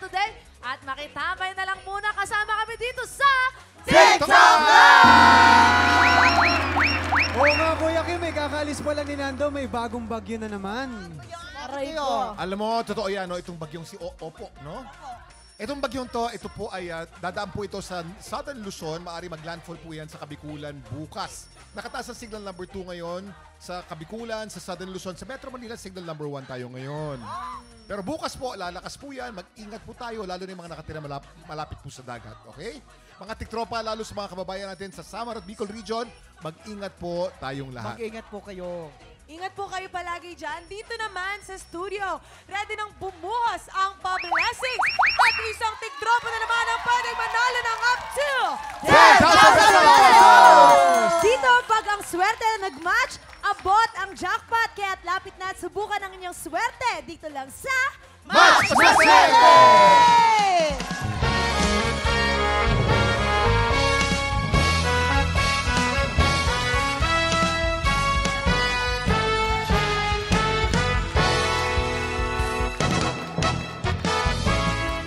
today. At makitambay na lang muna kasama kami dito sa TikTok Oo nga, Kuya Kim, kakaalis pa lang ni Nando, may bagong bagyo na naman. Aray ko. Alam mo, totoo yan, no? Itong bagyong si Opo, no? Itong bagyong to, ito po ay dadaan po ito sa Southern Luzon. Maaari maglandfall po yan sa Kabikulan bukas. Nakataas ang signal number 2 ngayon sa Kabikulan, sa Southern Luzon. Sa Metro Manila, signal number 1 tayo ngayon. Pero bukas po, lalakas po yan. Mag-ingat po tayo, lalo na yung mga nakatira malapit po sa dagat. Okay? Mga tiktropa, lalo sa mga kababayan natin sa Samar at Bicol Region, mag-ingat po tayong lahat. Mag-ingat po kayo. Ingat po kayo palagi dyan. Dito naman sa studio, ready nang bumuhos ang pa-blessings. At isang tigdropa na naman ang pwedeng manalo ng up to 10,000 pesos! Dito, pag ang swerte na nag-match, abot ang jackpot. Kaya't lapit na at subukan ang inyong swerte. Dito lang sa Match Swerte!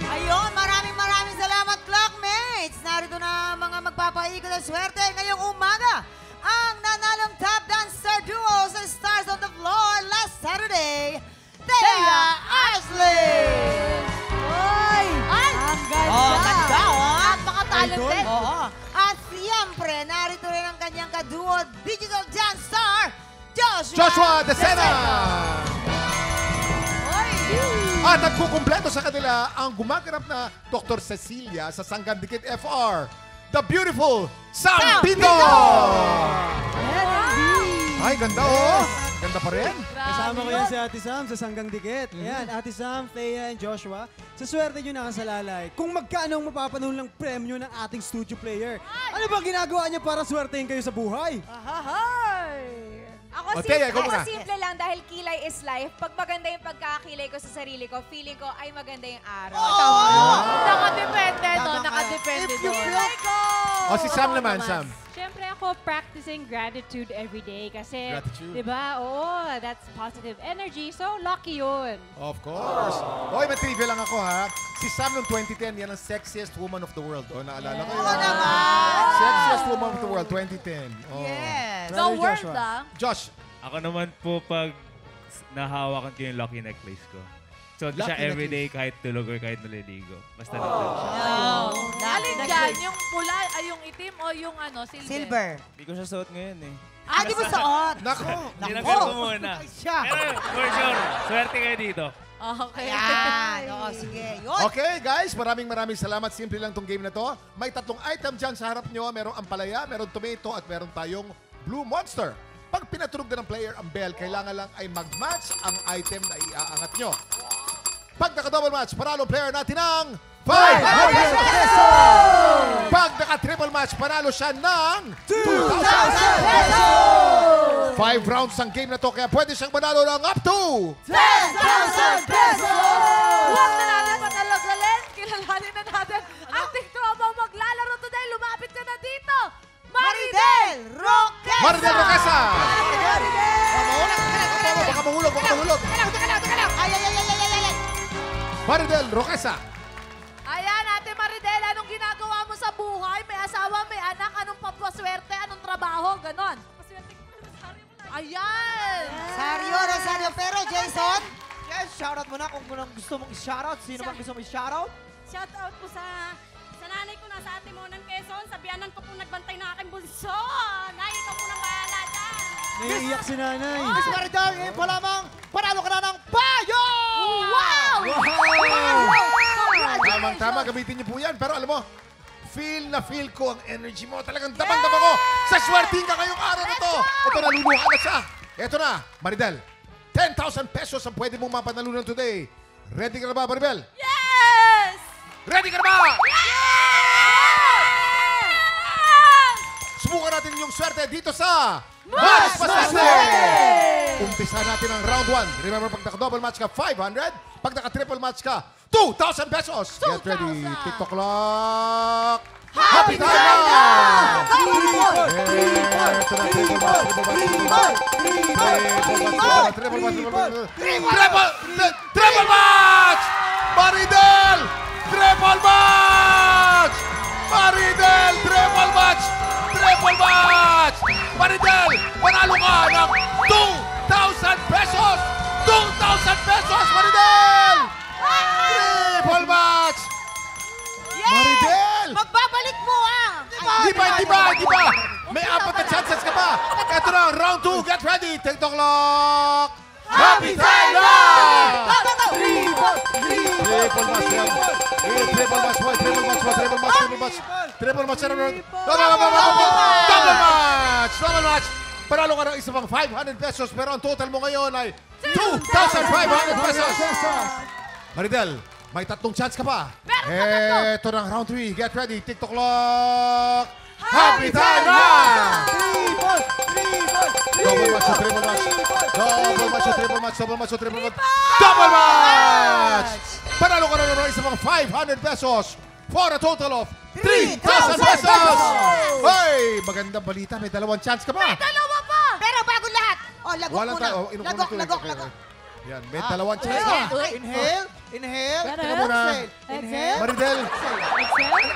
Ayun, maraming salamat, Clockmates! Narito na ang mga magpapaikot ng swerte ngayong umaga. Ang nanalong tap dancer duo sa Stars on the Floor last Saturday, Thea Ashley! Oy! Ang ganda! Ganda, Napaka-talented. Oo. At siyempre, narito rin ang kanyang kaduo, digital dance star, Joshua Decena! At nagkukumpleto sa kanila ang gumaganap na Dr. Cecilia sa Sanggan Dikit FR, the beautiful Sam Pito! Ay, ganda oh! Ganda pa rin. Kasama ko yan si Ate Sam sa Sanggang Dikit. Ayan, Ate Sam, Thea, and Joshua. Sa swerte nyo nakasalalay, kung magkano ang mapapanahon ng premyo ng ating studio player, ano ba ginagawa niya para swertein kayo sa buhay? Ahahay! O, Thea, ikaw muna. Simple lang dahil kilay is life. Pag maganda yung pagkakilay ko sa sarili ko, feeling ko ay maganda yung araw. Nakadepende, no? Nakadepende doon. O si Sam naman, Sam. Siyempre ako practicing gratitude every day kasi, Gratitude. di ba? Oo, that's positive energy. So, lucky yun. Of course. Oy, may trivia lang ako ha. Si Sam noong 2010, yan ang sexiest woman of the world. O, naalala ko yun. Oo naman! Sexiest woman of the world, 2010. Oh. Yes! The world, Joshua. ah. Josh, Ako naman po pag nahawakan ko yung lucky necklace ko. So, siya Lucky everyday kahit tulog or kahit naliligo. Basta nandun siya. Alin dyan? Yung pula, ay yung itim o yung ano, silver? Silver. Hindi ko siya suot ngayon eh. Ah, di mo suot? nako. Tinanggal ko muna. Siya. Pero for sure, swerte kayo dito. Okay. Ayan. Oo, sige. Yun. Okay, guys, maraming salamat. Simple lang tong game na to. May 3 item dyan sa harap nyo. Merong ampalaya, merong tomato, at meron tayong Blue Monster. Pag pinatunog na ng player ang bell, kailangan lang ay mag-match ang item na iaangat nyo. Pag naka-double match, panalo player natin ng 500 pesos! Pag naka-triple match, panalo siya ng 2,000 pesos! 5 rounds ang game na to, kaya pwede siyang manalo ng up to 10,000 pesos! Huwag na natin patalagalin. Kilalanin na natin ang tiktropa maglalaro today. Lumapit ka na dito. Maridel Roquesa! Maridel Roquesa! Maridel! Baka mahulog, baka mahulog. Ay! Maridel Roquesa. Ayan, Ate Maridel, anong ginagawa mo sa buhay? May asawa, may anak, anong papaswerte, anong trabaho, ganon. Ayan! Rosario. Pero, Jason? Yes, shoutout mo na kung gusto mong i-shoutout. Sino bang gusto mong i-shoutout? Shoutout po sa nanay ko na sa ate mo ng Quezon. Sa biyanan ko po nagbantay na aking bunso. Nay, ikaw po nang bahala dyan. Naiiyak si nanay. Miss Maridel, ngayon pa lamang, panalo ka na ng payo! Wow! Tamang-tama, gamitin niyo po yan. Pero alam mo, feel ko ang energy mo. Talagang damang-dama ko. Sa swerting ka ngayong araw na to. Ito, naluluha na siya. Ito na, Maridel. 10,000 pesos ang pwede mong mapanalunan today. Ready ka na ba, Maribel? Yes! Ready ka na ba? Subukan natin yung swerte dito sa Mas Paswerte! Umpisa natin ang round 1. Remember, pag naka-double match ka, 500. Pag naka-triple match ka, 2,000 pesos. Get ready. TikTok clock. Happy time na! Triple match! Maridel! Maridel, panalo ka ng 2,000 pesos! 2,000 pesos, Maridel! Triple match! Maridel! Magbabalik mo ang... Di ba? May 4 na chances ka pa. Ito na, round 2. Get ready. TikTok clock. Happy time na! Triple match yan. Triple match. Double match. Panalo ka ng isa pang 500 pesos. Pero ang total mo ngayon ay 2,500 pesos. Maridel, may 3 chance ka pa. Ito na, round 3. Get ready. TikTok clock. Happy time na! Double match. Double match! Panalo ka na ng isa pang 500 pesos for a total of 3,000 pesos! Hey! Magandang balita. May 2 chance ka pa. Dalawa pa! Pero bago lahat, lagok Walang muna. tayo. Lagok. Yan, may 2 chance ka. Inhale. Teka muna. Inhale. Maridel,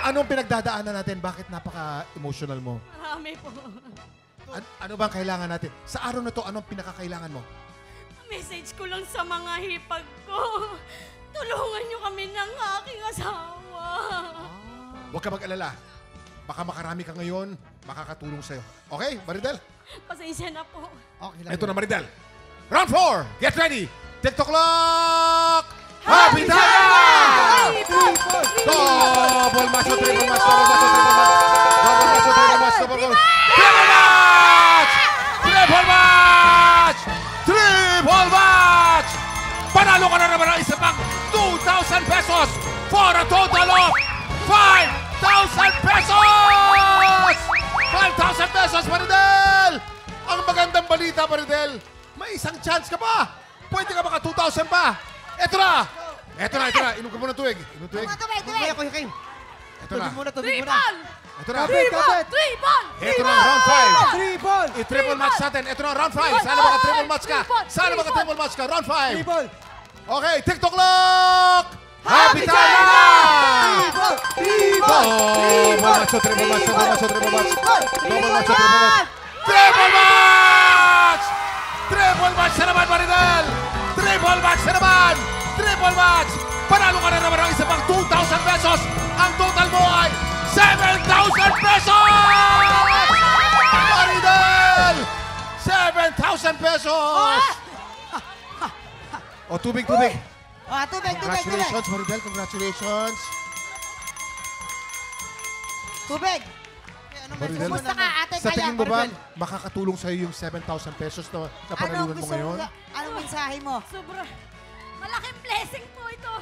anong pinagdadaanan natin? Bakit napaka-emotional mo? Marami po. Ano bang kailangan natin? Sa araw na to, anong pinakakailangan mo? Message ko lang sa mga hipag ko. Tulungan niyo kami ng aking asawa. Huwag ka mag-alala. Baka makarami ka ngayon, makakatulong sa'yo. Okay, Maridel? Pasensya na po. Okay lang. Ito na, Maridel. Round 4, get ready. TikTok clock. Happy time! Double match. Triple match! Panalo ka na naman ng isa pang 2,000 pesos for a total of 5,000 pesos! 5,000 pesos, Maridel! Ang magandang balita, Maridel, may isang chance ka pa. Pwede ka maka 2,000 pa. Ito na. Inom ka muna ng tubig. Tubig. Ito na. Tubig muna. Ito na. Triple! Ito na, round 5. I-triple match natin. Ito na, round 5. Sana baka triple match ka. Round 5. Okay, TikTok clock. Happy time na! Triple match. Triple match na naman, Maridel! Triple match! Panalo ka na naman ng isa pang 2,000 pesos! Ang total mo ay 7,000 pesos! Maridel! 7,000 pesos! O, tubig. Tubig. Congratulations, Maridel. Congratulations. Tubig. Maridel, Kumusta ka, ate? sa tingin mo ba Maridel? makakatulong sa'yo yung 7,000 pesos na panalunan mo ngayon? Anong mensahe mo? Sobra. Malaking blessing po ito.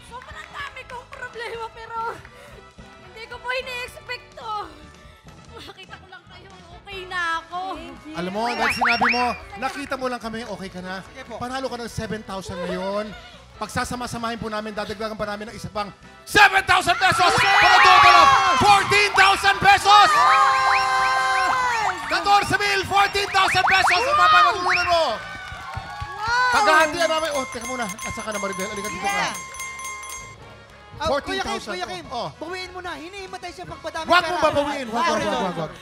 Sobrang dami kong problema pero hindi ko po ini-expect to. Makita ko lang kayo, okay na ako. Alam mo, dahil sinabi mo, nakita mo lang kami, okay ka na. Panalo ka ng 7,000 ngayon. Pagsasama-samahin po namin, dadagdagan pa namin ng isa pang 7,000 pesos para total of 14,000 pesos! 14,000, 14,000 pesos ang mapapagulunan mo! Paghahantian namin, teka muna, nasa ka na, Maridel, alika dito ka. 14,000. Kuya Kim, Oh. bawiin mo na. Hinihimatay siya pagpadami Huwag mo babawiin. Huwag.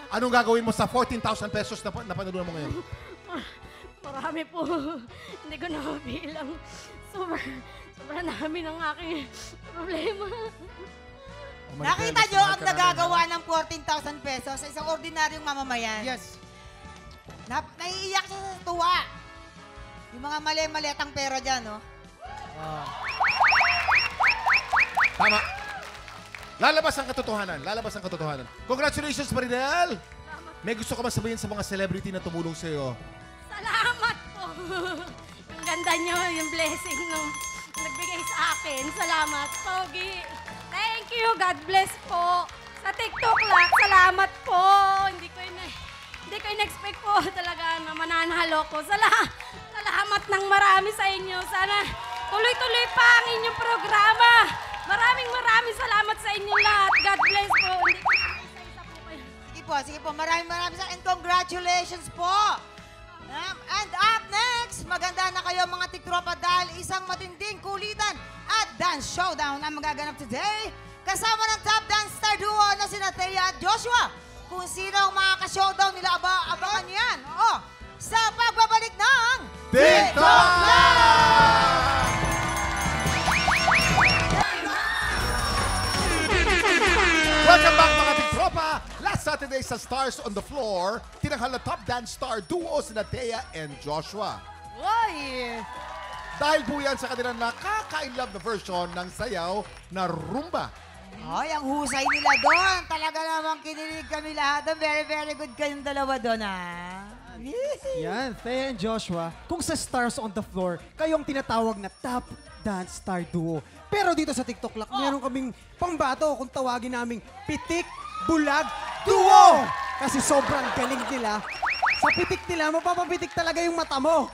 Anong gagawin mo sa 14,000 pesos na panalunan mo ngayon? Marami po. Hindi ko na mabilang. Sobrang dami ng aking problema. Nakita nyo ang nagagawa ng 14,000 pesos sa isang ordinaryong mamamayan? Yes. Naiiyak siya sa tuwa. Yung mga mali-maliatang pera dyan, no? Tama. Lalabas ang katotohanan. Congratulations, Maridel! May gusto ka sabihin sa mga celebrity na tumulong sa iyo? Salamat po. Ang ganda nyo, yung blessing nung nagbigay sa akin. Salamat, Pogi. Thank you. God bless po. Sa TikTok lang, salamat po. Hindi ko in-expect po talaga na mananalo ko. Salamat ng marami sa inyo. Sana tuloy-tuloy pa ang inyong programa. Maraming salamat sa inyo lahat. God bless po. Hindi ko isa-isa po kayo. Sige po. Maraming and congratulations po. And up next, maganda na kayo mga tiktropa dahil isang matinding kulitan at dance showdown ang magaganap today. Kasama ng top dance star duo na sina Thea at Joshua. kung sino ang makaka-showdown nila. Abangan nyo yan. Oo, sa pagbabalik ng TikTok Live! Welcome back mga tiktropa! Last Saturday sa Stars on the Floor, tinanghal na top dance star duo sina Thea and Joshua. Uy! Dahil po yan sa kanilang nakaka-inlove na version ng sayaw na rumba. Ay, ang husay nila doon. Talaga namang kinilig kami lahat. Very, very good kayong dalawa doon, ah. Yan, Thea and Joshua, kung sa Stars on the Floor, kayo ang tinatawag na top dance star duo. Pero dito sa TikTok Lock, meron kaming pambato kung tawagin naming Pitik Bulag Duo! Kasi sobrang galing nila. Sa pitik nila, mapapapitik talaga yung mata mo.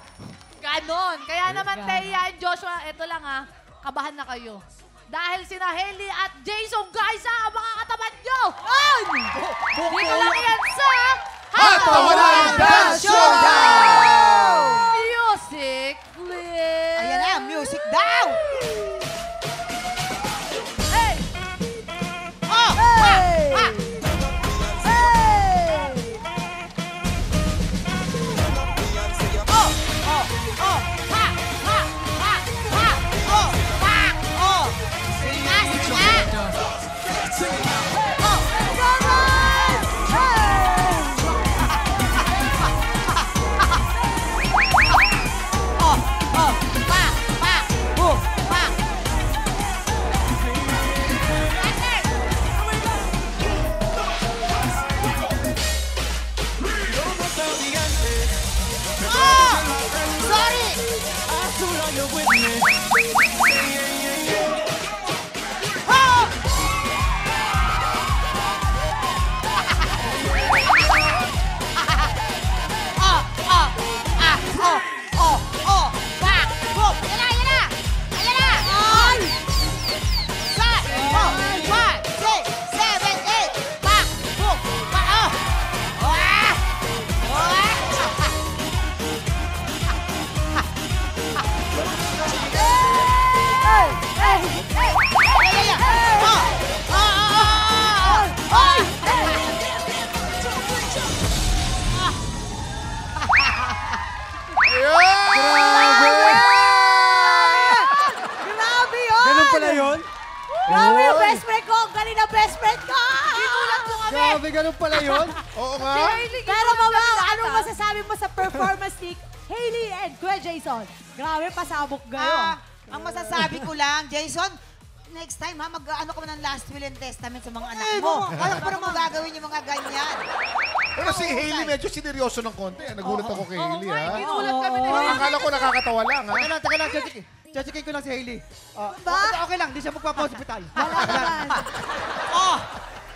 Ganon. Kaya naman, Thea and Joshua, eto lang ha, kabahan na kayo. Dahil sina Hailey at Jason Gaisa ang mga katapat nyo! Dito lang yan sa Hot Tawanan Dance Showdown! Music, please! Ayan na, music daw! Hey! Oh! Hey! Ah! Grabe yung best friend ko! Galing na best friend ko! Ginulat mo kami! Grabe, ganun pala yun. Oo nga. Pero mama, anong masasabi mo sa performance ni Hailey and Kuya Jason? Grabe, pasabog kayo. Ang masasabi ko lang, Jason, next time ha, mag-ano ka mo ng last will and testament sa mga anak mo. Alam ko naman gagawin yung mga ganyan. Pero si Hailey medyo sineryoso ng konti. Nagulat ako kay Hailey, nga, ha? ginulat kami ni Parang Hailey. akala ko nakakatawa lang, ha? Teka lang, Chechikin ko lang si Hailey. Okay lang, di siya magpapa-hospital. Oh,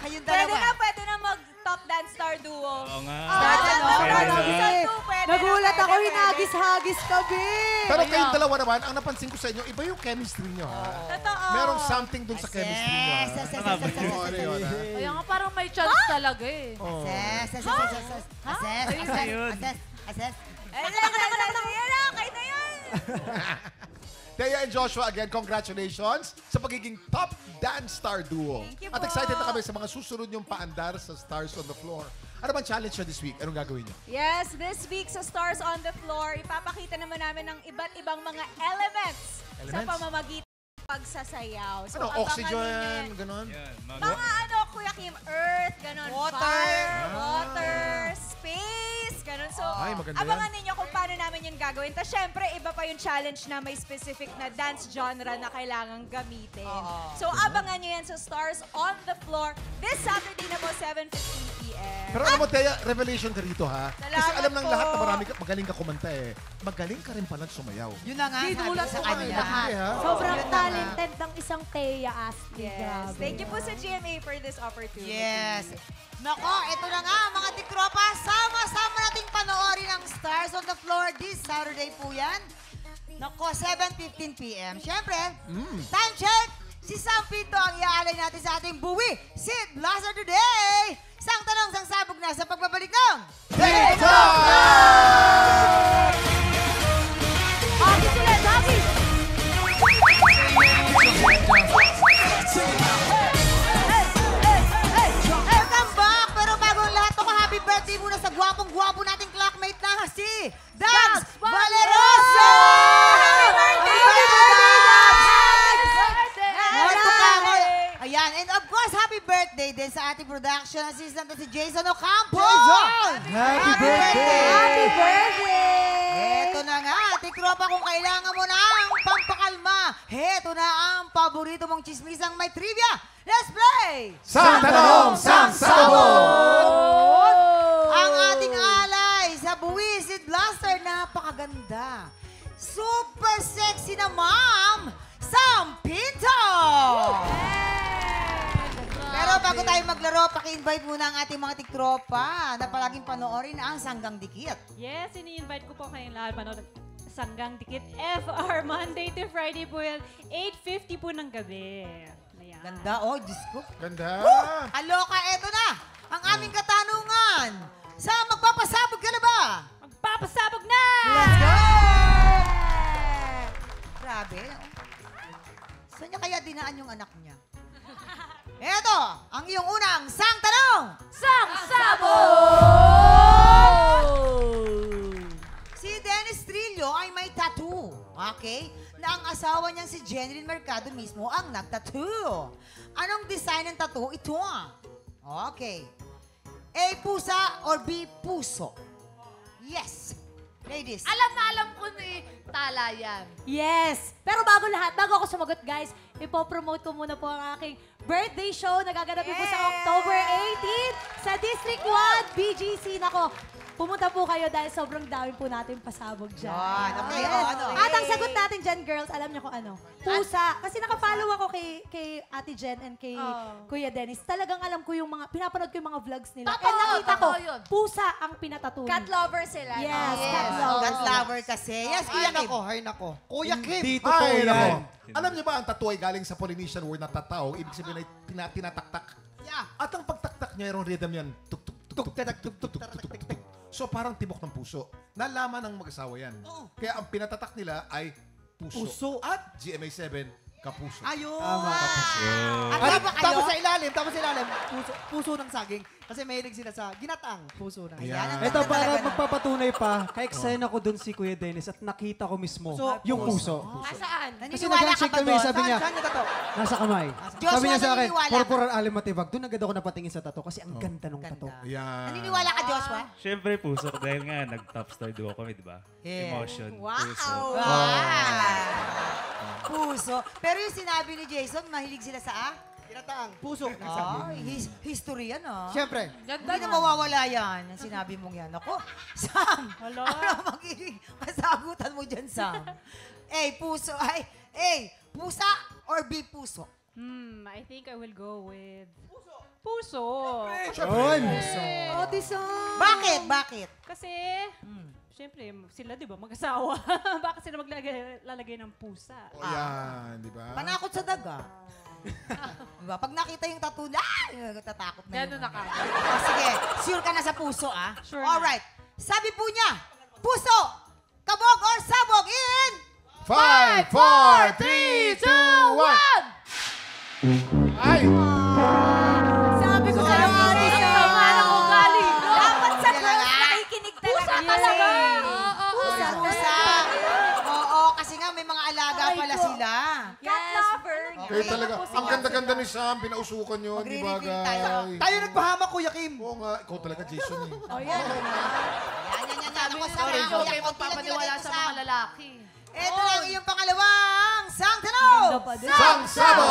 kayong dalawa. Pwede na mag-top dance star duo. Oo nga. Nagulat ako, hinagis-hagis kami. Pero kayong dalawa naman, ang napansin ko sa inyo, iba yung chemistry nyo, ha? Totoo. Merong something dun sa chemistry nyo, ha? Oo, ano yun, ha? Kaya nga parang may chance talaga eh. Oo. Assess. Kayo na yun! Thea and Joshua, again, congratulations sa pagiging top dance star duo. Thank you At po. excited na kami sa mga susunod yung paandar sa Stars on the Floor. Ano bang challenge nyo this week? Anong gagawin nyo? Yes, this week sa Stars on the Floor, ipapakita naman namin ng iba't ibang mga elements, sa Elements? pamamagitan ng pagsasayaw. So, Ano, abangan oxygen, ninyo yan. ganon? Yan, Mga ano, Kuya Kim, earth, ganon, Water. fire, water, space, ganon. So, Ay, maganda abangan ninyo kung paano namin yun gagawin. Tapos, syempre, iba pa yung challenge na may specific na dance genre na kailangan gamitin. So, abangan nyo yan sa Stars on the Floor this Saturday na po, 7:15 p.m. Pero alam mo, Thea, revelation ka rito, ha? Kasi Salamat alam ng po. lahat na magaling ka kumanta, eh. Magaling ka rin pala sumayaw. Yun na nga, sabi Ginulat ko sa ko kami kanila. lahat. Hindi, ha? Sobrang Yun na nga. talented ng isang Thea Asti. Yes. Grabe. Thank you po sa GMA for this opportunity. Yes. Nako, ito na nga mga tikropa. Sama-sama nating panoorin ang Stars on the Floor this Saturday po yan. Nako, 7:15 p.m. Siyempre, time check. Si Sam Pinto ang iaalay natin sa ating buwi. Sid Blaster today. Isang tanong, isang sabog na sa pagbabalik ng TikTok! Happy sila, happy! Welcome back! Pero bagong And of course, happy birthday din sa ating production assistant na si Jason Ocampo! Happy birthday! Happy birthday! Ito na nga, tikropa kung kailangan mo na ang pampakalma. Heto na ang paborito mong chismisang may trivia. Let's play! Sang Tanong, Sang Sabog! Ang ating alay sa Buwisit Blaster, napakaganda. Super sexy na ma'am, Sam Pinto! Pero bago tayo maglaro, paki-invite muna ang ating mga tiktropa na palaging panoorin ang Sanggang Dikit. Yes, ini-invite ko po kayong lahat manood ng Sanggang Dikit FR Monday to Friday po yan, 8:50 po ng gabi. Ayan. Ganda, oh, Diyos ko. Ganda. Aloka, eto na ang aming katanungan. Sam, magpapasabog ka na ba? Magpapasabog na! Let's go! Grabe. Saan niya kaya dinaan yung anak niya? Eto, ang iyong unang sang tanong. Sang Sabo! Si Dennis Trillo ay may tattoo. Okay? Na ang asawa niyang si Jeneline Mercado mismo ang nag-tattoo. Anong design ng tattoo ito? Okay. A, pusa or B, puso? Yes. Ladies. Alam na alam ko ni Tala yan. Yes! Pero bago lahat, bago ako sumagot guys, ipopromote ko muna po ang aking birthday show na gaganapin po sa October 18 sa District 1 BGC. Nako, pumunta po kayo dahil sobrang dami po natin pasabog dyan. Yan. Okay, Yes. oh, ano? At ang sagot natin dyan, girls, alam niyo kung ano? Pusa. Kasi nakafollow ako kay Ate Jen and kay Kuya Dennis. Talagang alam ko yung mga, pinapanood ko yung mga vlogs nila. Totoo, And nakita ko, totoo yun. pusa ang pinatatuloy. Cat lover sila. Yes, no? cat Oh, lover. cat lover kasi. Yes, Kuya Kim. Ay nako. Kuya Kim. Hindi totoo Ay, yan. nako. Alam niyo ba ang tattoo ay galing sa Polynesian word na tatao, ibig sabihin ay tinataktak. Yeah. At ang pagtaktak niya, yung rhythm yan, tuk tuk tuk tuk tuk tuk tuk tuk tuk. So parang tibok ng puso. Nalaman ng mag-asawa yan. Kaya ang pinatatak nila ay puso. Puso. At GMA7, kapuso. Ayun. At At di ba kayo? tapos sa ilalim, puso ng saging. Kasi mahilig sila sa ginatang puso ng Ayan. saging. Ito, para Talaga na. magpapatunay pa, ka-excite ako dun si Kuya Dennis at nakita ko mismo yung puso. Nasaan? Kasi Naniniwala ka nag-handshake ba kami, doon? sabi niya, Saan niya to? nasa kamay. Joshua, Sabi niya sa akin, naniniwala ka? Corporal Alim Matibag. Doon agad ako napatingin sa tato kasi ang ganda ng tato. Ayan. Naniniwala ka, Joshua? Siyempre, puso. Dahil nga, nag-top star duo kami, di ba? Yeah. Emotion, Wow. puso. Puso. Pero yung sinabi ni Jason, mahilig sila sa Ginatang puso ng saging. history yan, ah. Siyempre. Hindi na mawawala yan, ang sinabi mong yan. Ako, Sam, ano magiging kasagutan mo dyan, Sam? A, puso, pusa or B, puso? I think I will go with puso. Ate Sam. Bakit? Kasi, siyempre, sila, di ba, mag-asawa. Bakit sila maglalagay ng pusa? Ayan, di ba? Panakot sa daga. Diba? Pag nakita yung tattoo na, tatakot na Gano'n yun. na ka. Oh, sige, sure ka na sa puso, ah. Sure na. Alright. Sabi po niya, puso, kabog or sabog in... 5, 4, 3, 2, 1. Ay! Sabi ko sa'yo, Ate Ang Sam. tama ng ugali. Dapat sa Yan girls, lang, ah. nakikinig talaga. talaga. Pusa. Pusa. Oo, kasi nga may mga alaga pala sila. Cat lover. Kayo talaga. Ang ganda-ganda ni Sam. Pinausukan nyo. Di ba, Magre-reveal tayo. guys? Tayo nagpahamak, Kuya Kim. Oo nga. Ikaw talaga, Jason. Eh. Yan. Sabi Ako, ni Sam, Jojo, kuya, kayo konti lang magpapaniwala nilagay ko, sa Sam. mga lalaki. Ito lang iyong pangalawang sang tanong. Sang Sabo!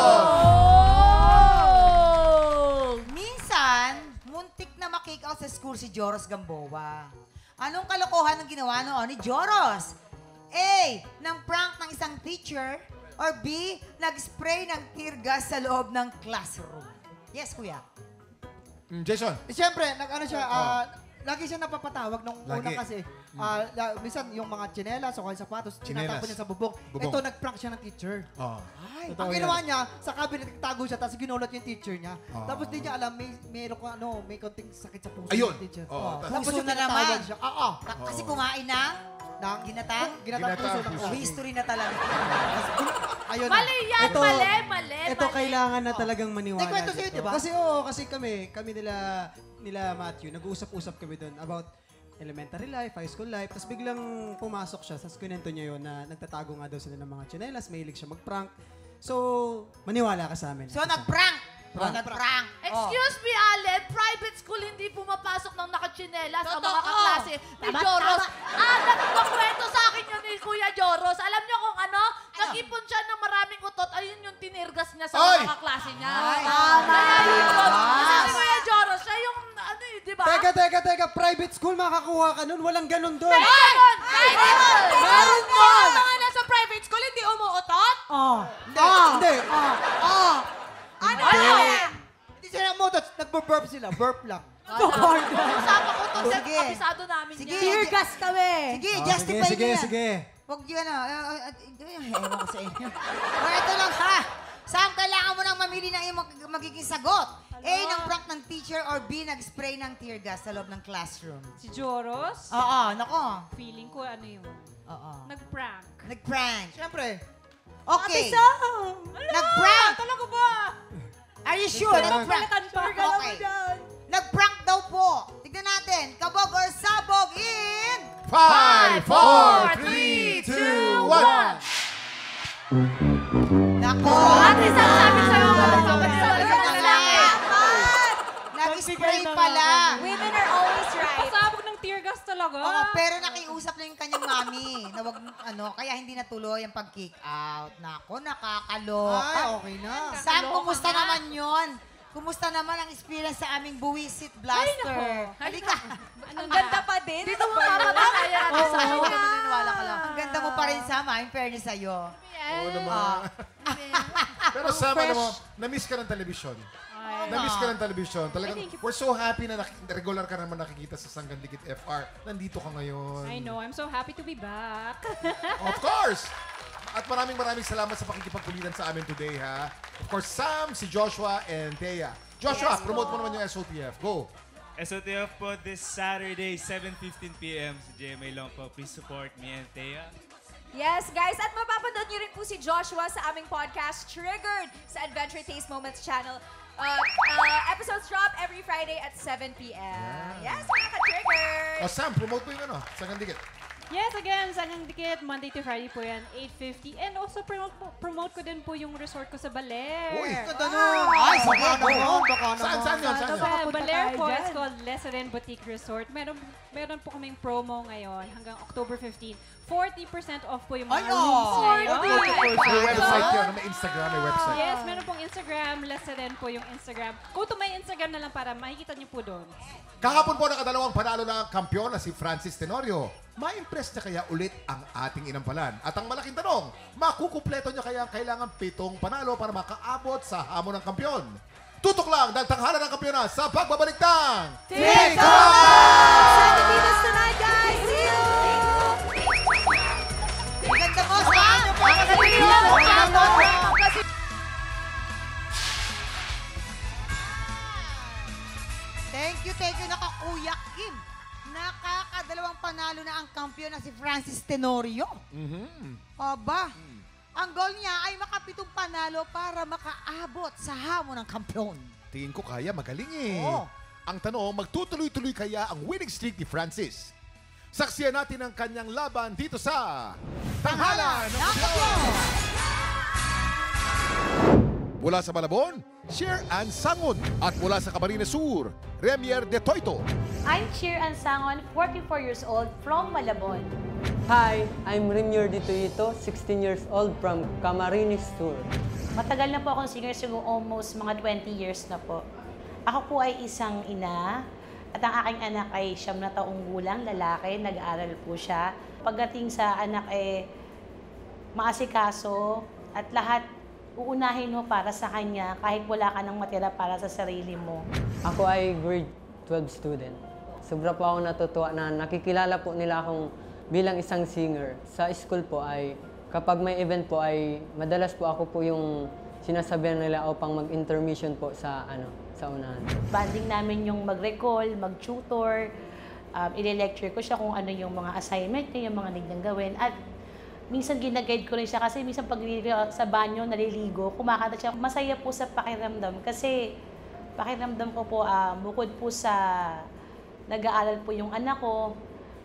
Minsan, muntik na makick out sa school si Joros Gamboa. Anong kalokohan ang ginawa noon ni Joros? A. Nang prank ng isang teacher or B. Nag-spray ng tear gas sa loob ng classroom. Yes, kuya. Jason. Siyempre, nag-ano siya, lagi siya napapatawag nung una Lagi. kasi. Minsan yung mga tsinelas o kaya sapatos, Tsinelas. tinatapon niya sa bubong. Bubong. Ito, nag-prank siya ng teacher. Oh. Ay, ang ginawa niya, sa cabinet, nagtago siya, tapos ginulat yung teacher niya. Ah. Tapos di niya alam, may konting sakit sa puso Ayun. yung teacher. Oh, Tapos puso yung na tinatawagan naman. siya. Oo. Kasi kumain ng Nang ginatang. ginatang puso ng puso. saging. History na talaga. Ayun na. Mali yan, Ito- mali. Ito kailangan na talagang maniwala. May kwento sa'yo, dito. di ba? Kasi kasi kami nila Matthew, nag-uusap-usap kami doon about elementary life, high school life. Tapos biglang pumasok siya, tapos kwento niya yun na nagtatago nga daw sila ng mga tsinelas, mahilig siya mag-prank. So, maniwala ka sa amin. So, nag-prank. Nag-prank. Excuse me, Allen, private school hindi pumapasok ng nakachinelas ang mga kaklase ni Joros. Nagpakwento sa akin yun ni Kuya Joros. Alam niyo kung ano? Nag-ipon siya ng maraming utot. Ayun yung tinirgas niya sa mga kaklase niya. Kaya yun. Kasi si Kuya Joros, siya yung, di ba? Teka, private school, makakuha ka nun. Walang ganun doon. Meron! Meron mo! Mga nasa private school, hindi umuutot? Hindi. Ano yan? Hindi sila motos, nagbo-burp sila. Burp lang. Usapan ko ito, Sige. kabisado namin Sige. yan. Tear gas kami. Sige, justify Sige. niyo yan. Huwag yun, ewan ko sa inyo. O, ito lang ha. Saan kailangan mo nang mamili ng iyong magiging sagot? A, ng prank ng teacher or B, nag-spray ng tear gas sa loob ng classroom? Si Joros, Oo, nako. feeling ko ano yun. Oo. Nag-prank. Nag-prank. Siyempre. Okay. Ate Sam! Nag-prank. Talaga ba? Are you sure? Nag-prank. Sure ka naman Okay. dyan. Nag-prank daw po. Tignan natin. Kabog or sabog in... 5, 4, 3, 2, 1. Nako. Ate, sabi sa'yo ka magpapaniwala ka ng lalaki. Nag-spray pala. Women are always right. Pasabog ng tear gas talaga. Oo, pero nakiusap na yung kanyang mami na wag, kaya hindi natuloy ang pag-kick out. Nako, nakakaloka. Ay, okay na. Sam, kumusta naman yon? Kumusta naman ang experience sa aming buwisit blaster? Halika. Ang ganda pa din. Dito mo mamatay. Kaya natin sa akin, maniniwala ka lang. Ang ganda mo pa rin, Sam, in fairness sa'yo. Oo naman. Pero Sam, ano mo, na-miss ka ng telebisyon. Na-miss ka ng telebisyon. Talagang, we're so happy na regular ka naman nakikita sa Sanggang Dikit FR. Nandito ka ngayon. I know, I'm so happy to be back. Of course! At maraming salamat sa pakikipagkulitan sa amin today, ha? Of course, Sam, si Joshua, and Thea. Joshua, promote mo naman yung SOTF. Go! SOTF po this Saturday, 7:15 p.m. sa GMA lang po. Please support me and Thea. Yes, guys. At mapapanood niyo rin po si Joshua sa aming podcast, Triggered, sa Adventure Taste Moments channel. Episodes drop every Friday at 7 p.m. Yes, mga ka-triggered! O Sam, promote mo yung Sanggang Dikit. Yes, again, Sanggang Dikit, Monday to Friday po yan, 8:50. And also, promote ko din po yung resort ko sa Baler. Uy, Ganda nun. Ay, sige. Baka naman. Saan yun? Sa Baler po, it's called Leseren Boutique Resort. Meron po kaming promo ngayon hanggang October 15. 40% off po yung mga rooms ngayon. May website yun. May Instagram, may website. Yes, meron pong Instagram. Leseren po yung Instagram. Go to my Instagram na lang para makikita niyo po doon. Kahapon po nakadalawang panalo na kampiyon na si Francis Tenorio. Ma-impress niya kaya ulit ang ating inampalan. At ang malaking tanong, makukumpleto niya kaya kailangan 7 panalo para makaabot sa hamon ng kampiyon. Tutok lang dahil tanghalan ng kampiyon sa pagbabalik ng TikTok! Saturdays tonight, guys! See you! Maganda mo, Sam! Thank you, nakakuyak, Kim. Nakakadalawang panalo na ang kampiyon na si Francis Tenorio. Aba, ang goal niya ay makapitong panalo para makaabot sa hamon ng kampiyon. Tingin ko kaya, magaling eh. Oo. Ang tanong, magtutuloy-tuloy kaya ang winning streak ni Francis? Saksiyan natin ang kanyang laban dito sa Tanghalan ng Kampiyon! Mula sa Malabon, Cheer Ann Sangon. At mula sa Camarines Sur, Remier de Toito. I'm Cheer Ann Sangon, 44 years old, from Malabon. Hi, I'm Remier de Toito, 16 years old, from Camarines Sur. Matagal na po akong singer, siguro almost mga 20 years na po. Ako po ay isang ina, at ang aking anak ay 9 na taong gulang, lalaki, nag-aaral po siya. Pagdating sa anak maasikaso at lahat uunahin mo para sa kanya kahit wala ka nang matira para sa sarili mo. Ako ay grade 12 student. Sobra po ako natutuwa na nakikilala po nila akong bilang isang singer. Sa school po ay kapag may event po ay madalas po ako po yung sinasabihan nila upang mag-intermission po sa sa unahan. Banding namin yung mag-recall, mag-tutor, i-lecture ko siya kung ano yung mga assignment niya, yung mga need niyang gawin. At minsan ginaguide ko rin siya kasi minsan pag sa banyo, naliligo, kumakanta siya. Masaya po sa pakiramdam kasi pakiramdam ko po, bukod po sa nag-aaral po yung anak ko,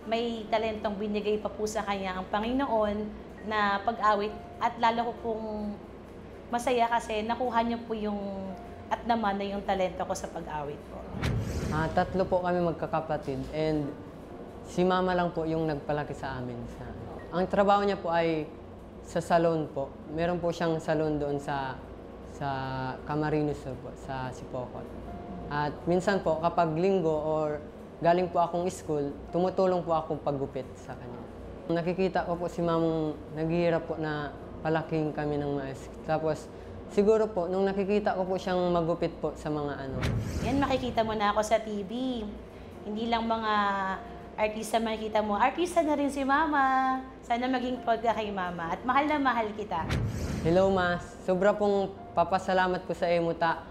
may talentong binigay pa po sa kanya ang Panginoon na pag-awit at lalo ko pong masaya kasi nakuha niya po yung at naman na yung talento ko sa pag-awit po. Tatlo po kami magkakapatid and si mama lang po yung nagpalaki sa amin. Ang trabaho niya po ay sa salon po. Meron po siyang salon doon sa Camarines Sur po, sa Sipocot. At minsan po, kapag linggo or galing po akong school, tumutulong po akong paggupit sa kanya. Nakikita ko po si mamang naghihirap po na palaking kami ng mask. Tapos, siguro po, nung nakikita ko po siyang magupit po sa mga ano. Yan, makikita mo na ako sa TV. Hindi lang mga artista makikita mo. Artista na rin si Mama. Sana maging proud ka kay Mama. At mahal na mahal kita. Hello, Ma. Sobra pong papasalamat ko sa imo ta.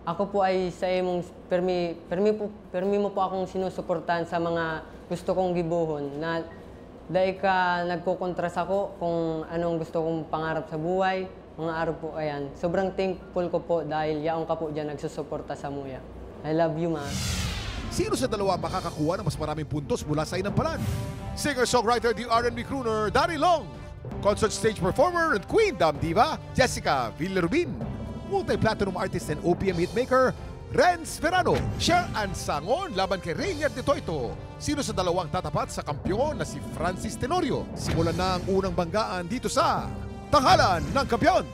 Ako po ay sa imong permi mo po akong sinusuportahan sa mga gusto kong gibuhon. Na dahil ka nagkukontras ako kung anong gusto kong pangarap sa buhay. Mga araw po ayan. Sobrang thankful ko po dahil yaong ka po dyan nagsusuporta sa muya. I love you, Ma. Sino sa dalawa makakakuha ng mas maraming puntos mula sa inampalan? Singer-songwriter, the R&B crooner, Dari Long. Concert stage performer and queen dam diva, Jessica Villarubin. Multi-platinum artist and OPM hitmaker, Renz Verano. Cher Ansangon laban kay Rainier de Toito. Sino sa dalawang tatapat sa kampyon na si Francis Tenorio? Simulan na ang unang banggaan dito sa Tanghalan ng Kampiyon.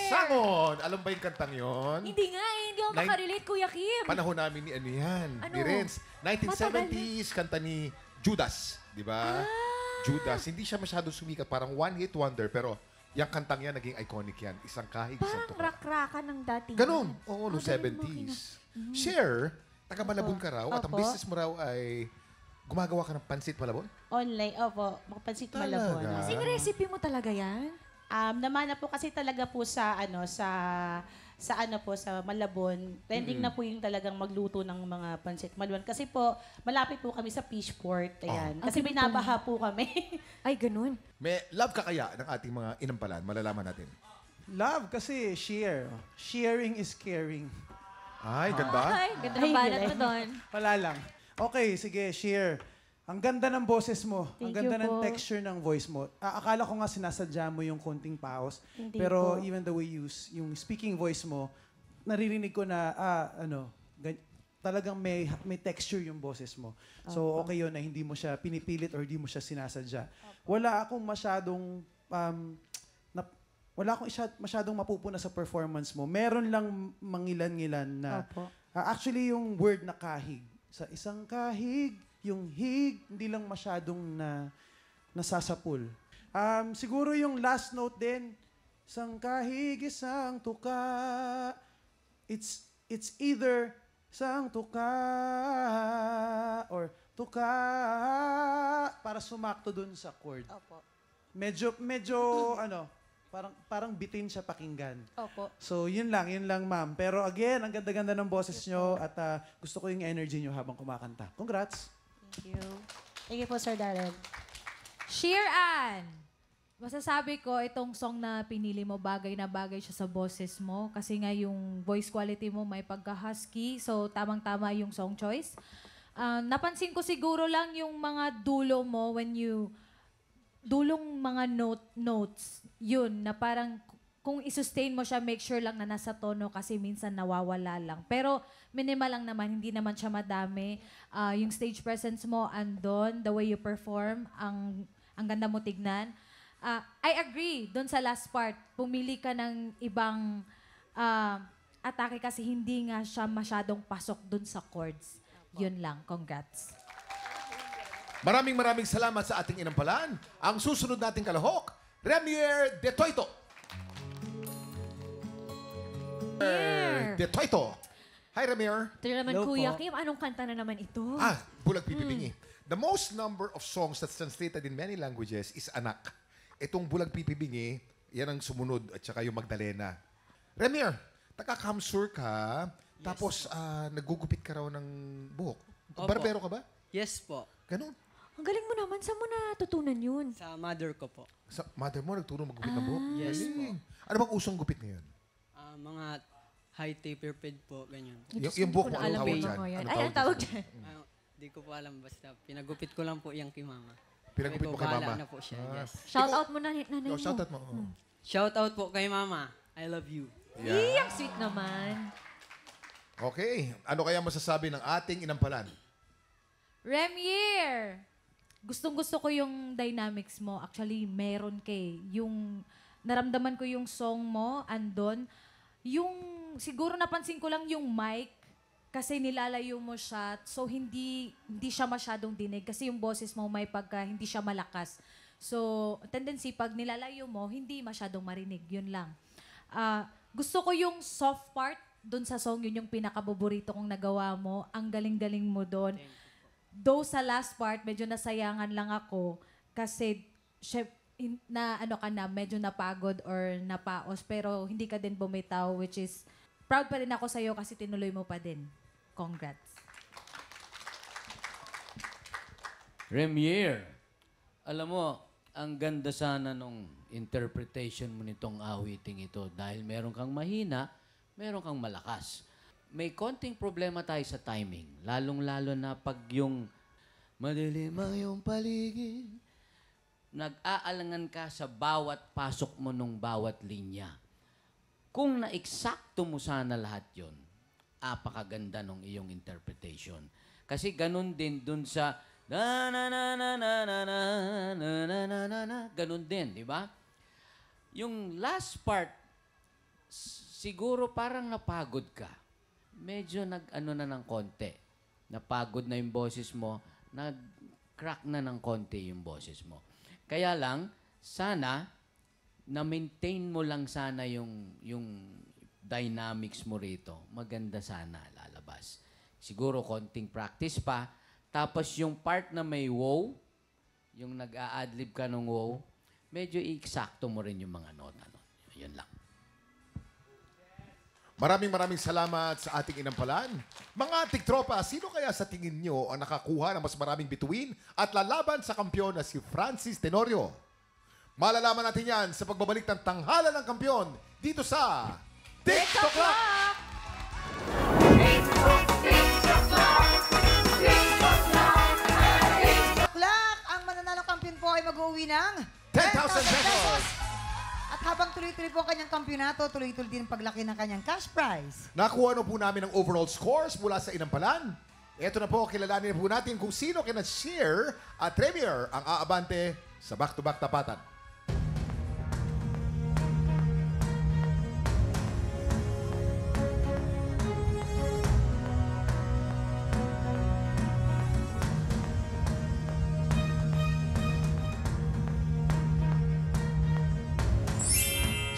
Sangon! Alam ba yung kantang yon? Hindi nga eh, hindi ako makarelate, Kuya Kim. Panahon namin ni ni Renz. 1970s, kanta ni Judas. Di ba? Judas. Hindi siya masyadong sumikat. Parang one-hit wonder. Pero yung kantang yan, naging iconic yan. Isang kahig, isang Parang tuka. rak-rakan ng dati. Ganun. Oo, noong 70s. Cher, taga Malabon ka raw. At ang Opo. business mo raw ay gumagawa ka ng pansit Malabon? Online, opo. Makapansit Malabon. Talaga? Kasing recipe mo talaga yan? Namana po kasi talaga po sa Malabon. Trending na po yung talagang magluto ng mga pansit Malabon. Kasi po, malapit po kami sa Fishport. Ayan. Kasi binabaha po kami. Ay, ganun. May love ka kaya ng ating mga inampalan? Malalaman natin. Love kasi share. Sharing is caring. Ay, ganda. Ay, ganda ng banat mo doon. Wala lang. Okay, sige, share. Ang ganda ng boses mo. Ang Thank ganda you ng po. texture ng voice mo. Akala ko nga sinasadya mo yung konting paos. Hindi Pero po. even the way yung speaking voice mo, naririnig ko na, talagang may texture yung boses mo. So, okay yun na hindi mo siya pinipilit or hindi mo siya sinasadya. Wala akong masyadong, masyadong mapupuna sa performance mo. Meron lang mangilan-ngilan na, actually yung word na kahig. Sa isang kahig, yung hig, hindi lang masyadong nasasapul. Siguro yung last note din, isang kahig, isang tuka. It's either isang tuka or tuka para sumakto dun sa chord. Opo. Medyo parang bitin siya pakinggan. Opo. So, yun lang, ma'am. Pero again, ang ganda-ganda ng boses nyo at gusto ko yung energy nyo habang kumakanta. Congrats! Thank you. Thank you po, Sir Darren. Sheer Ann, masasabi ko itong song na pinili mo, bagay na bagay siya sa boses mo. Kasi nga yung voice quality mo may pagka-husky. So, tamang-tama yung song choice. Napansin ko siguro lang yung mga dulo mo dulong mga notes, yun, na parang kung i-sustain mo siya, make sure lang na nasa tono kasi minsan nawawala lang. Pero minimal lang naman, hindi naman siya madami. Yung stage presence mo andon, the way you perform, ang ganda mo tignan. I agree doon sa last part. Pumili ka ng ibang atake kasi hindi nga siya masyadong pasok doon sa chords. Yun lang. Congrats. Maraming salamat sa ating inampalan. Ang susunod nating kalahok, Remier de Toito. De Toito. Hi, Remier. Ito naman, Hello Kuya po. Kim, anong kanta na naman ito? Bulag Pipibingi. The most number of songs that's translated in many languages is Anak. Itong Bulag Pipibingi, yan ang sumunod at saka yung Magdalena. Remier, taga-Kamsur ka, tapos nagugupit ka raw ng buhok. Opo. Barbero ka ba? Yes po. Ganun. Ang galing mo naman. Saan mo natutunan yun? Sa mother ko po. Sa mother mo, nagturo maggupit ng buhok? Yes Galing. Ano bang usong gupit ngayon? Mga high taper fed po, ganyan. Yung buhok mo, Alam anong tawag mo dyan? mga yan. Anong Ay, ang tawag dyan. Di ko po alam, basta pinagupit ko lang po yung kay mama. Pinagupit mo kay Bahala mama? na po siya, yes. Shout out mo na nanay mo. Shout out mo. Shout out po kay mama. I love you. Ang sweet naman. Okay. Ano kaya masasabi ng ating inampalan? Remier! Gustong-gusto ko yung dynamics mo. Actually, meron kay. Yung naramdaman ko yung song mo, andon. Yung siguro napansin ko lang yung mic kasi nilalayo mo siya. So, hindi siya masyadong dinig kasi yung boses mo may pagka hindi siya malakas. So, tendency pag nilalayo mo, hindi masyadong marinig. Yun lang. Gusto ko yung soft part doon sa song. Yun yung pinakaboborito kong nagawa mo. Ang galing-galing mo doon. Though sa last part, medyo nasayangan lang ako kasi medyo napagod or napaos pero hindi ka din bumitaw which is proud pa rin ako sa'yo kasi tinuloy mo pa din. Congrats. Remier, alam mo, ang ganda sana nung interpretation mo nitong awiting ito dahil meron kang mahina, meron kang malakas. May konting problema tayo sa timing. Lalong-lalo na pag yung madilim ang iyong paligid, nag-aalangan ka sa bawat pasok mo nung bawat linya. Kung na-eksakto mo sana lahat yon, apakaganda nung iyong interpretation. Kasi ganun din dun sa na na na na na na na na na na na na ganun din, di ba? Yung last part, siguro parang napagod ka. Medyo nag-ano na ng konti. Napagod na yung boses mo, nag-crack na ng konti yung boses mo. Kaya lang, sana, na-maintain mo lang sana yung dynamics mo rito. Maganda sana lalabas. Siguro konting practice pa. Tapos yung part na may wow, yung nag-a-adlib ka ng wow, medyo i-eksakto mo rin yung mga nota. Yun lang. Maraming salamat sa ating inampalan. Mga tiktropa, sino kaya sa tingin nyo ang nakakuha ng mas maraming bituin at lalaban sa kampyon na si Francis Tenorio? Malalaman natin yan sa pagbabalik ng tanghalan ng kampyon dito sa TikTok Clock! Clock! Ang mananalo kampiyon po ay mag-uwi ng 10,000 pesos! At habang tuloy-tuloy po ang kanyang kampyonato, tuloy-tuloy din ang paglaki ng kanyang cash prize. Nakuha na po namin ang overall scores mula sa inampalan. Ito na po, kilalanin po natin kung sino kina Sheer at Remier ang aabante sa back-to-back tapatan.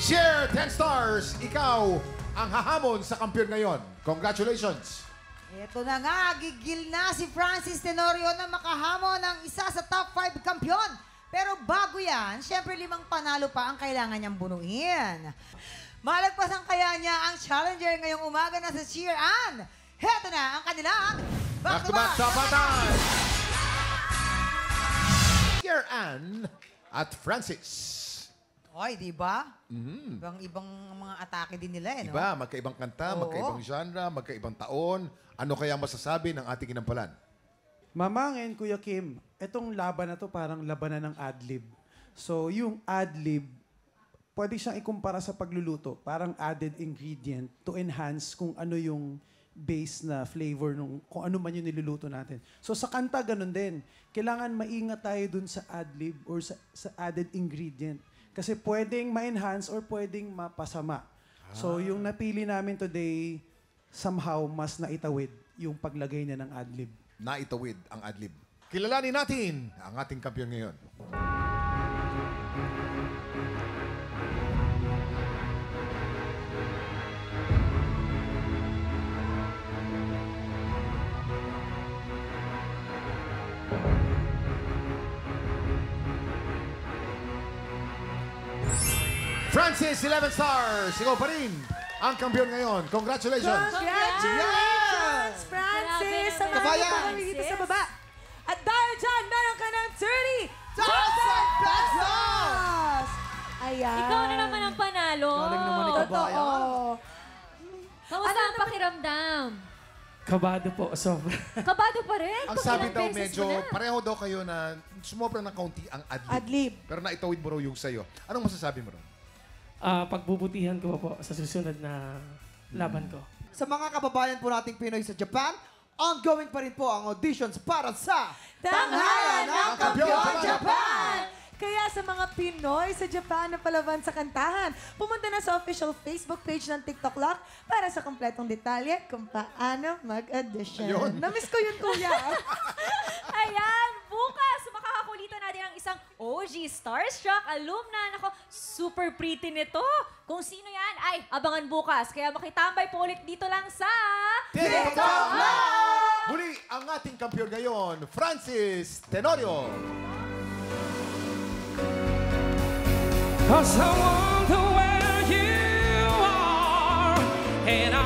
Share 10 stars. Ikaw ang hahamon sa kampiyon ngayon. Congratulations. Ito na nga, gigil na si Francis Tenorio na makahamon ng isa sa top 5 kampiyon. Pero bago yan, syempre 5 panalo pa ang kailangan niyang bunuin. Malagpasan kaya niya ang challenger ngayong umaga na sa Sheer Ann. Heto na ang kanilang back-to-back tapatan. Sheer Ann at Francis. Oy, di ba? Ibang mga atake din nila eh, no? Diba? Magkaibang kanta, Oo. magkaibang genre, magkaibang taon. Ano kaya masasabi ng ating inampalan? Mamangin, Kuya Kim, itong laban na to parang labanan ng adlib. So, yung adlib, pwede siyang ikumpara sa pagluluto. Parang added ingredient to enhance kung ano yung base na flavor nung kung ano man yung niluluto natin. So, sa kanta, ganun din. Kailangan maingat tayo dun sa adlib or sa added ingredient. Kasi pwedeng ma-enhance or pwedeng mapasama. So, yung napili namin today, somehow mas naitawid yung paglagay niya ng adlib. Naitawid ang adlib. Kilalanin natin ang ating kampiyon ngayon. Francis, 11 stars. Ikaw pa rin ang kampiyon ngayon. Congratulations. Congratulations, Francis! Sa mga Kabayan. kami dito sa baba. At dahil dyan, meron ka ng 30,000 pesos! Ayan. Ikaw na naman ang panalo. Galing naman ni Kabayan. Totoo. Kamusta ang pakiramdam? Kabado po, sobra. Kabado pa rin? Ang Kung sabi ilang daw beses medyo, mo na. pareho daw kayo na sumobra ng kaunti ang adlib. Adlib. Pero naitawid mo raw yung sa'yo. Anong masasabi mo ron? Pagbubutihan ko po sa susunod na laban ko. Sa mga kababayan po nating Pinoy sa Japan, ongoing pa rin po ang auditions para sa Tanghalan ng Kampiyon Japan! Japan! Kaya sa mga Pinoy sa Japan na palaban sa kantahan, pumunta na sa official Facebook page ng TikTok Lock para sa kompletong detalye kung paano mag-audition. Ayun. Namiss ko yun, kuya. Ayan, bukas makakakulitan natin ang isang OG Starstruck alumna. Nako, super pretty nito. Kung sino yan, ay abangan bukas. Kaya makitambay po ulit dito lang sa TikTok Live! Muli, ang ating kampiyon ngayon, Francis Tenorio. 'Cause I wonder where you are, and I